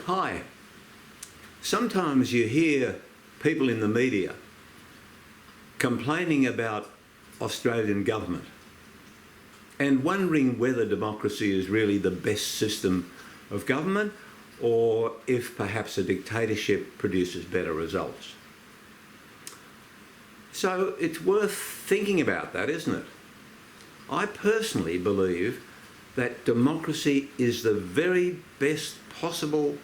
Hi. Sometimes you hear people in the media complaining about Australian government and wondering whether democracy is really the best system of government or if perhaps a dictatorship produces better results. So it's worth thinking about that, isn't it? I personally believe that democracy is the very best possible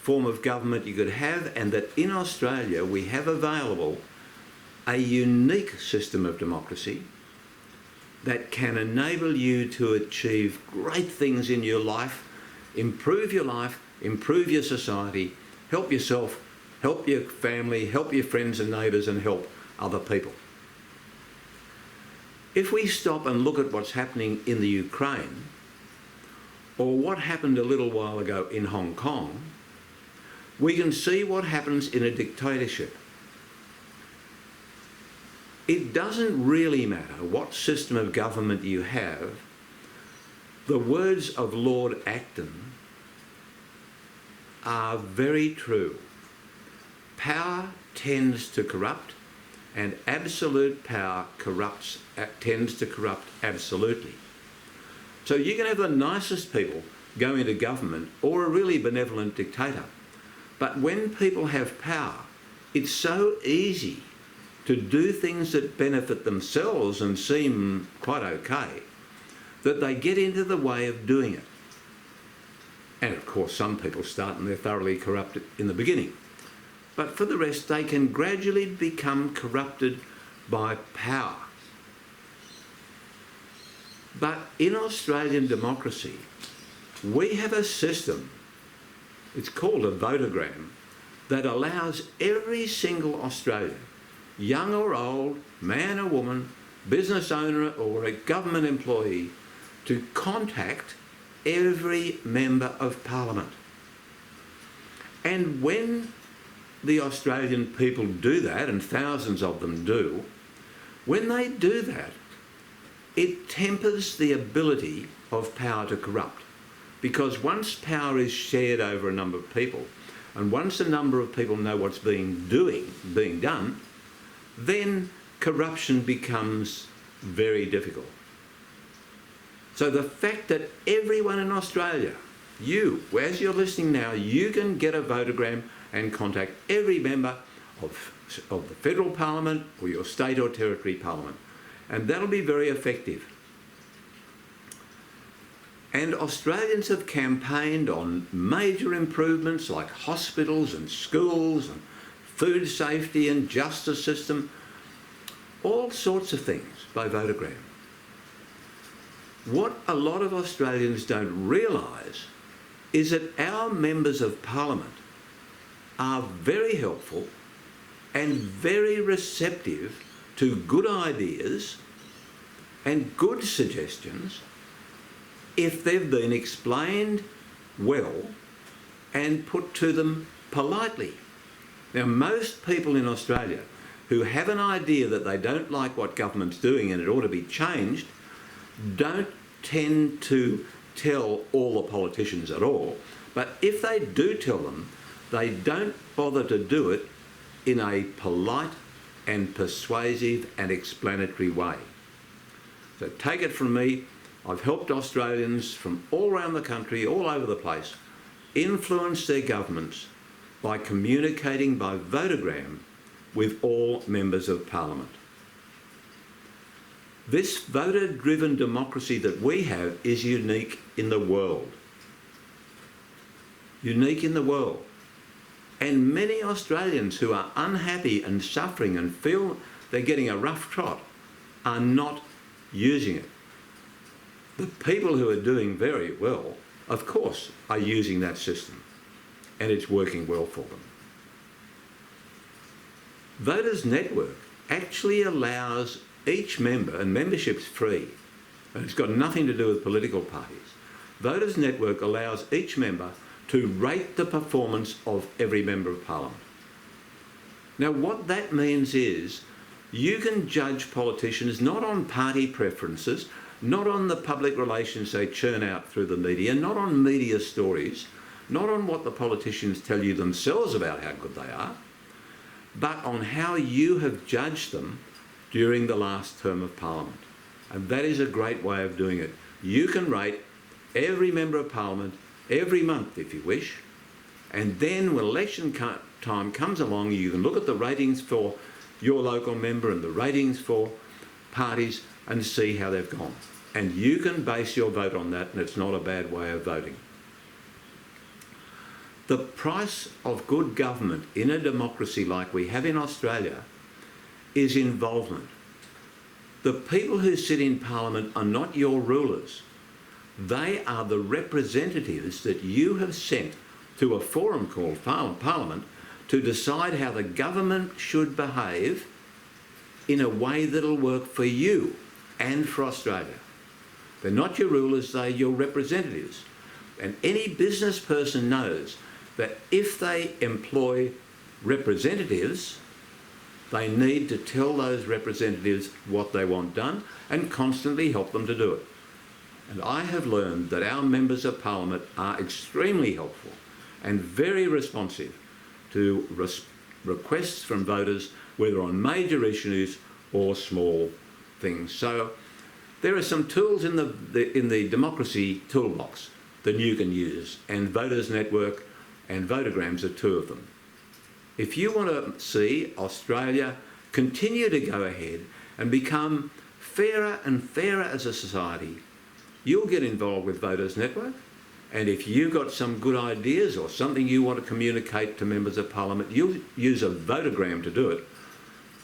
form of government you could have, and that in Australia we have available a unique system of democracy that can enable you to achieve great things in your life, improve your society, help yourself, help your family, help your friends and neighbours, and help other people. If we stop and look at what's happening in the Ukraine, or what happened a little while ago in Hong Kong, we can see what happens in a dictatorship. It doesn't really matter what system of government you have. The words of Lord Acton are very true. Power tends to corrupt, and absolute power tends to corrupt absolutely. So you can have the nicest people go into government or a really benevolent dictator. But when people have power, it's so easy to do things that benefit themselves and seem quite okay, that they get into the way of doing it. And of course, some people start and they're thoroughly corrupted in the beginning. But for the rest, they can gradually become corrupted by power. But in Australian democracy, we have a system, it's called a Vodagram, that allows every single Australian, young or old, man or woman, business owner or a government employee, to contact every member of Parliament. And when the Australian people do that, and thousands of them do, when they do that, it tempers the ability of power to corrupt. Because once power is shared over a number of people, and once a number of people know what's being done, then corruption becomes very difficult. So the fact that everyone in Australia, you, as you're listening now, you can get a Vodagram and contact every member of the federal parliament or your state or territory parliament. And that'll be very effective. And Australians have campaigned on major improvements like hospitals and schools and food safety and justice system, all sorts of things by Vodagram. What a lot of Australians don't realise is that our members of Parliament are very helpful and very receptive to good ideas and good suggestions if they've been explained well and put to them politely. Now, most people in Australia who have an idea that they don't like what government's doing and it ought to be changed don't tend to tell all the politicians at all, but if they do tell them, they don't bother to do it in a polite and persuasive and explanatory way. So take it from me, I've helped Australians from all around the country, all over the place, influence their governments by communicating by Vodagram with all members of Parliament. This voter-driven democracy that we have is unique in the world. Unique in the world. And many Australians who are unhappy and suffering and feel they're getting a rough trot are not using it. The people who are doing very well, of course, are using that system, and it's working well for them. Voters Network actually allows each member, and membership's free, and it's got nothing to do with political parties. Voters Network allows each member to rate the performance of every member of Parliament. Now, what that means is you can judge politicians not on party preferences, not on the public relations they churn out through the media, not on media stories, not on what the politicians tell you themselves about how good they are, but on how you have judged them during the last term of Parliament. And that is a great way of doing it. You can rate every member of Parliament every month if you wish, and then when election time comes along, you can look at the ratings for your local member and the ratings for parties and see how they've gone. And you can base your vote on that, and it's not a bad way of voting. The price of good government in a democracy like we have in Australia is involvement. The people who sit in Parliament are not your rulers. They are the representatives that you have sent to a forum called Parliament to decide how the government should behave in a way that'll work for you and for Australia. They're not your rulers, they're your representatives. And any business person knows that if they employ representatives, they need to tell those representatives what they want done and constantly help them to do it. And I have learned that our members of Parliament are extremely helpful and very responsive to requests from voters, whether on major issues or small things. So there are some tools in the democracy toolbox that you can use, and Voters Network and Vodagrams are two of them. If you want to see Australia continue to go ahead and become fairer and fairer as a society, you'll get involved with Voters Network. And if you've got some good ideas or something you want to communicate to members of Parliament, you'll use a Vodagram to do it,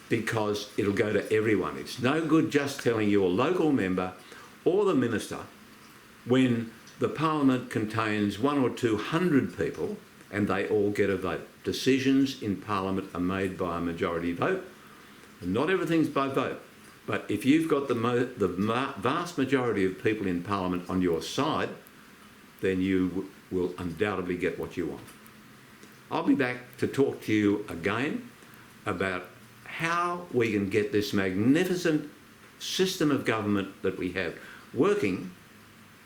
because it'll go to everyone. It's no good just telling your local member or the minister when the Parliament contains 100 or 200 people and they all get a vote. Decisions in Parliament are made by a majority vote. And not everything's by vote. But if you've got the vast majority of people in Parliament on your side, then you will undoubtedly get what you want. I'll be back to talk to you again about how we can get this magnificent system of government that we have working,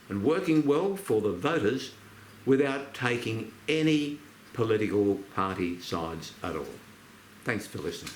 and working well for the voters without taking any political party sides at all. Thanks for listening.